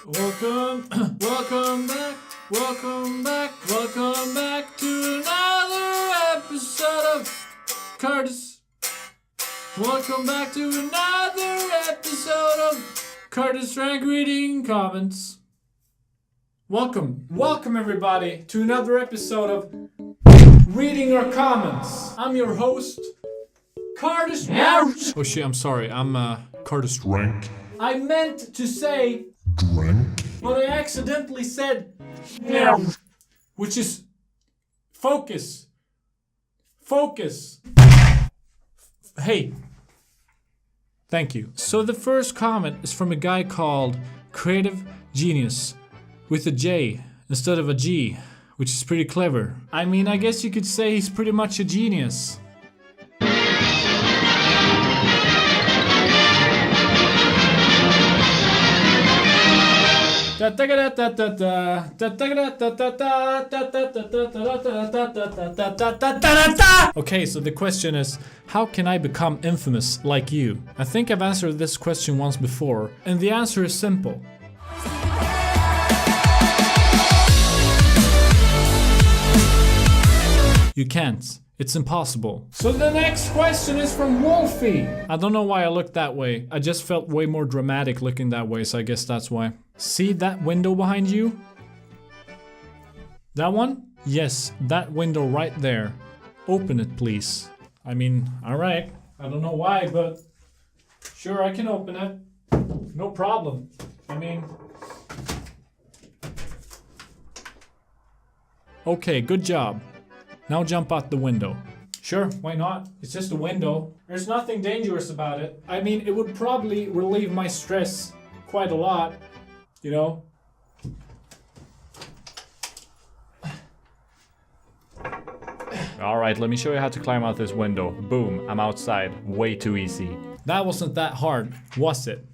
Welcome, welcome back to another episode of Karduz. Welcome back to another episode of KarduzDrank reading comments. Welcome everybody to another episode of Reading Your Comments. I'm your host, KarduzDrank. Oh shit, I'm sorry, I'm KarduzDrank. I meant to say Drank, but I accidentally said which is focus. Hey, thank you. So the first comment is from a guy called Creative Genius with a J instead of a G, which is pretty clever. I mean, I guess you could say he's pretty much a genius. Okay, so the question is, how can I become infamous like you? I think I've answered this question once before, and the answer is simple. You can't. It's impossible. So the next question is from Wolfie. I don't know why I looked that way. I just felt way more dramatic looking that way, so I guess that's why. See that window behind you? That one? Yes, that window right there. Open it, please. I mean, alright. I don't know why, but sure, I can open it. No problem. I mean... Okay, good job. Now jump out the window. Sure, why not? It's just a window. There's nothing dangerous about it. I mean, it would probably relieve my stress quite a lot, you know? Alright, let me show you how to climb out this window. Boom, I'm outside. Way too easy. That wasn't that hard, was it?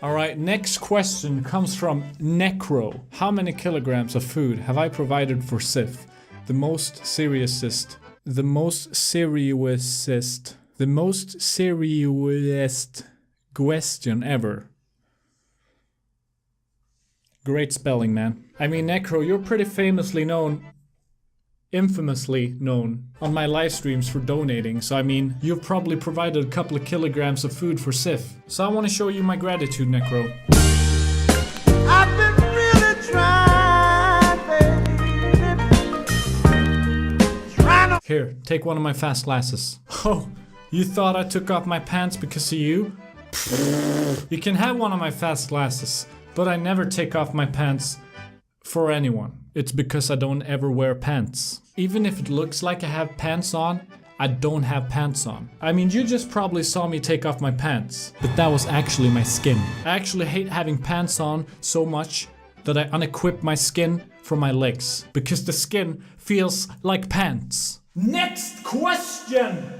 Alright, next question comes from Necro. How many kilograms of food have I provided for Sif? The most serious question ever. Great spelling, man. I mean, Necro, you're pretty infamously known on my live streams for donating. So I mean, you've probably provided a couple of kilograms of food for Sif. So I want to show you my gratitude, Necro. I've been really trying. Here, take one of my fast glasses. Oh, you thought I took off my pants because of you? You can have one of my fast glasses, but I never take off my pants for anyone. It's because I don't ever wear pants. Even if it looks like I have pants on, I don't have pants on. I mean, you just probably saw me take off my pants, but that was actually my skin. I actually hate having pants on so much that I unequip my skin from my legs, because the skin feels like pants. Next question!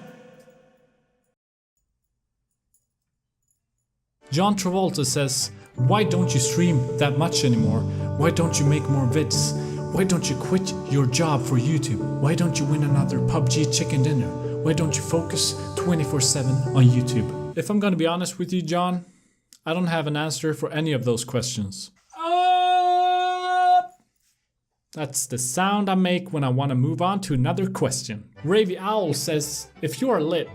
John Travolta says, why don't you stream that much anymore? Why don't you make more vids? Why don't you quit your job for YouTube? Why don't you win another PUBG chicken dinner? Why don't you focus 24/7 on YouTube? If I'm gonna be honest with you, John, I don't have an answer for any of those questions. That's the sound I make when I want to move on to another question. Ravy Owl says, if you are lit,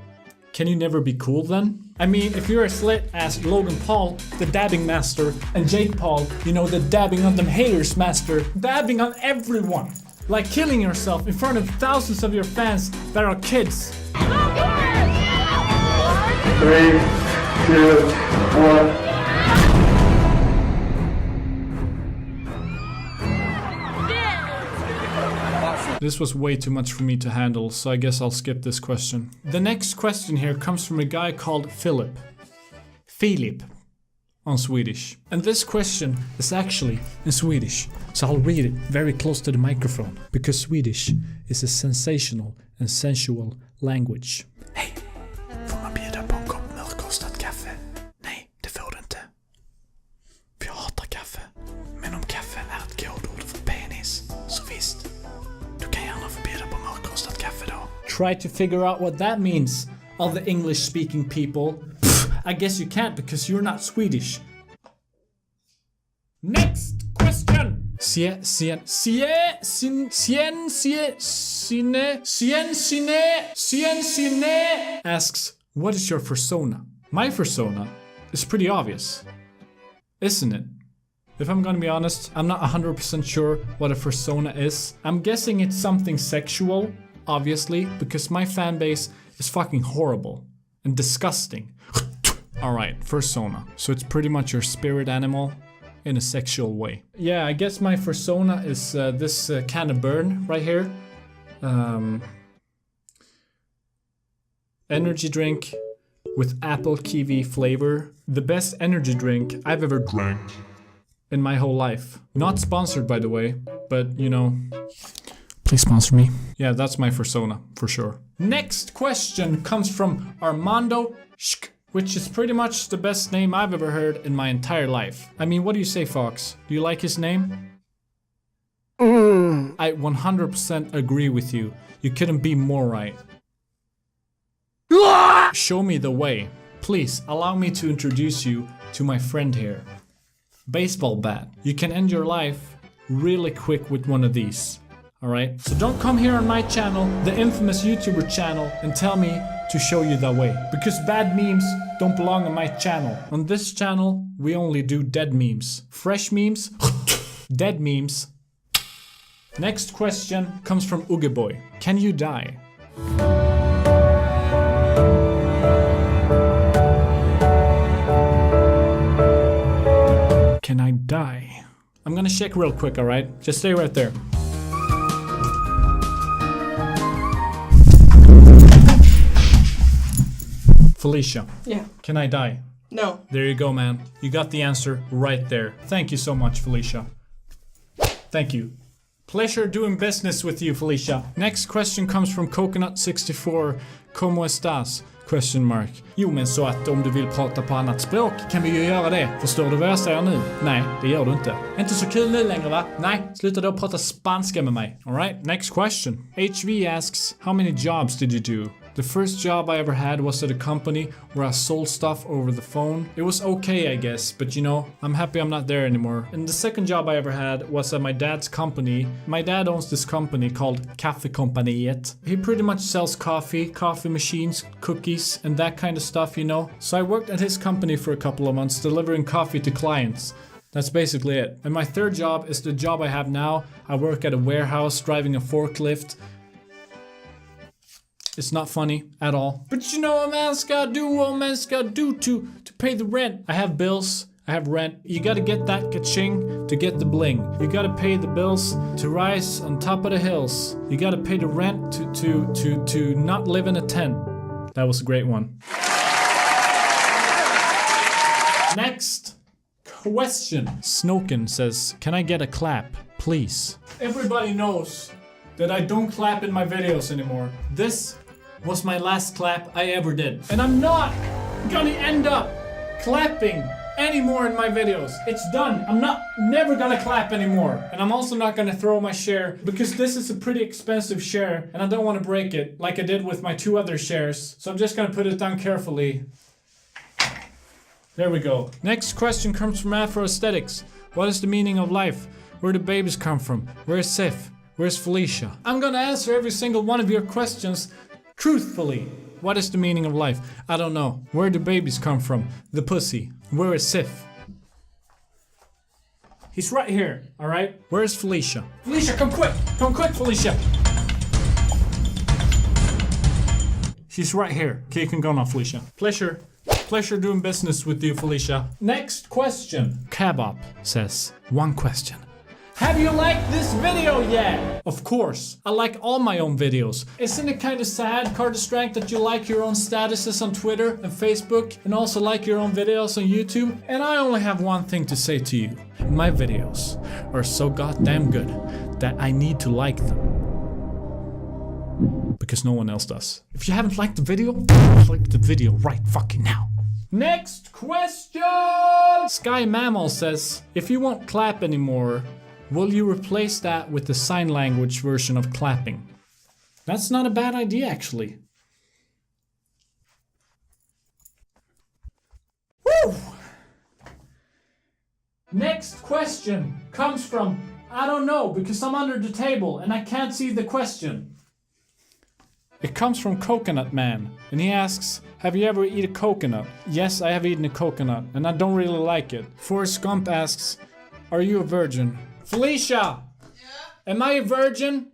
can you never be cool then? I mean, if you're as lit as Logan Paul, the dabbing master, and Jake Paul, you know, the dabbing on them haters master, dabbing on everyone, like killing yourself in front of thousands of your fans that are kids. 3, 2, 1. This was way too much for me to handle, so I guess I'll skip this question. The next question here comes from a guy called Philip on Swedish. And this question is actually in Swedish, so I'll read it very close to the microphone, because Swedish is a sensational and sensual language. Hey, får man bjuda på en kopp mörkrostat kaffe? Nej, det får du inte. För jag hatar kaffe. Men om kaffe är ett kodord för penis, så visst. Try to figure out what that means, all the English-speaking people. Pfft, I guess you can't because you're not Swedish. Next question. Asks, what is your persona? My persona is pretty obvious, isn't it? If I'm gonna be honest, I'm not 100% sure what a persona is. I'm guessing it's something sexual, obviously, because my fan base is fucking horrible and disgusting. Alright, persona. So it's pretty much your spirit animal in a sexual way. Yeah, I guess my persona is this can of burn right here. Energy drink with apple kiwi flavor. The best energy drink I've ever drank in my whole life. Not sponsored, by the way, but you know, please sponsor me. Yeah, that's my persona for sure. Next question comes from Armando Shk, which is pretty much the best name I've ever heard in my entire life. I mean, what do you say, Fox? Do you like his name? I 100% agree with you. You couldn't be more right. Show me the way. Please, allow me to introduce you to my friend here. Baseball bat. You can end your life really quick with one of these. Alright? So don't come here on my channel, the infamous YouTuber channel, and tell me to show you that way. Because bad memes don't belong on my channel. On this channel, we only do dead memes. Fresh memes, dead memes. Next question comes from Ugeboy. Can you die? Can I die? I'm gonna check real quick, alright? Just stay right there. Felicia. Yeah. Can I die? No. There you go, man. You got the answer right there. Thank you so much, Felicia. Thank you. Pleasure doing business with you, Felicia. Next question comes from Coconut64. ¿Cómo estás? Question mark. Jo, men så att om du vill prata på annat språk kan vi ju göra det. Förstår du vad jag säger nu? Nej, det gör du inte. Inte så kul nu längre, va? Nej, sluta då prata spanska med mig. All right, next question. HV asks, how many jobs did you do? The first job I ever had was at a company where I sold stuff over the phone. It was okay, I guess, but you know, I'm happy I'm not there anymore. And the second job I ever had was at my dad's company. My dad owns this company called Kaffekompaniet. He pretty much sells coffee, coffee machines, cookies, and that kind of stuff, you know. So I worked at his company for a couple of months delivering coffee to clients. That's basically it. And my third job is the job I have now. I work at a warehouse driving a forklift. It's not funny at all. But you know what man's gotta do to pay the rent. I have bills, I have rent. You gotta get that ka-ching to get the bling. You gotta pay the bills to rise on top of the hills. You gotta pay the rent to not live in a tent. That was a great one. Next question. Snoken says, can I get a clap, please? Everybody knows that I don't clap in my videos anymore. This was my last clap I ever did. And I'm not gonna end up clapping anymore in my videos. It's done. I'm never gonna clap anymore. And I'm also not gonna throw my share because this is a pretty expensive share and I don't want to break it like I did with my two other shares. So I'm just gonna put it down carefully. There we go. Next question comes from Afro Aesthetics. What is the meaning of life? Where do babies come from? Where's Sif? Where's Felicia? I'm gonna answer every single one of your questions truthfully. What is the meaning of life? I don't know. Where do babies come from? The pussy. Where is Sif? He's right here, alright? Where is Felicia? Felicia, come quick! Come quick, Felicia! She's right here. Okay, you can go now, Felicia. Pleasure doing business with you, Felicia. Next question. Kabop says, one question. Have you liked this video yet? Of course, I like all my own videos. Isn't it kind of sad, KarduzDrank, that you like your own statuses on Twitter and Facebook and also like your own videos on YouTube? And I only have one thing to say to you. My videos are so goddamn good that I need to like them. Because no one else does. If you haven't liked the video, like the video right fucking now. Next question! Sky Mammal says, if you won't clap anymore, will you replace that with the sign language version of clapping? That's not a bad idea, actually. Woo! Next question comes from, I don't know, because I'm under the table and I can't see the question. It comes from Coconut Man, and he asks, have you ever eaten a coconut? Yes, I have eaten a coconut, and I don't really like it. Forrest Gump asks, are you a virgin? Felicia! Yeah? Am I a virgin?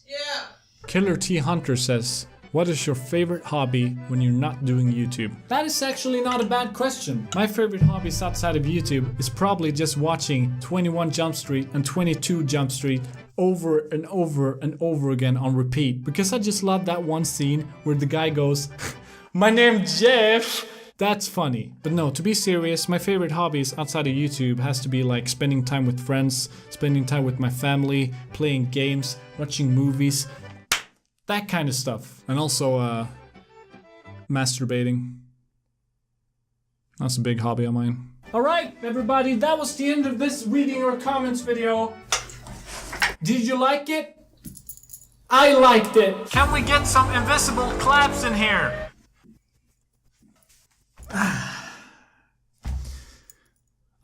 Yeah. Killer T Hunter says, what is your favorite hobby when you're not doing YouTube? That is actually not a bad question. My favorite hobbies outside of YouTube is probably just watching 21 Jump Street and 22 Jump Street over and over and over again on repeat. Because I just love that one scene where the guy goes, my name's Jeff. That's funny. But no, to be serious, my favorite hobbies outside of YouTube has to be like spending time with friends, spending time with my family, playing games, watching movies, that kind of stuff. And also, masturbating. That's a big hobby of mine. Alright, everybody, that was the end of this reading your comments video. Did you like it? I liked it. Can we get some invisible claps in here?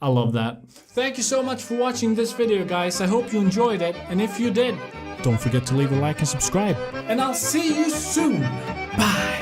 I love that. Thank you so much for watching this video, guys. I hope you enjoyed it. And if you did, don't forget to leave a like and subscribe. And I'll see you soon. Bye.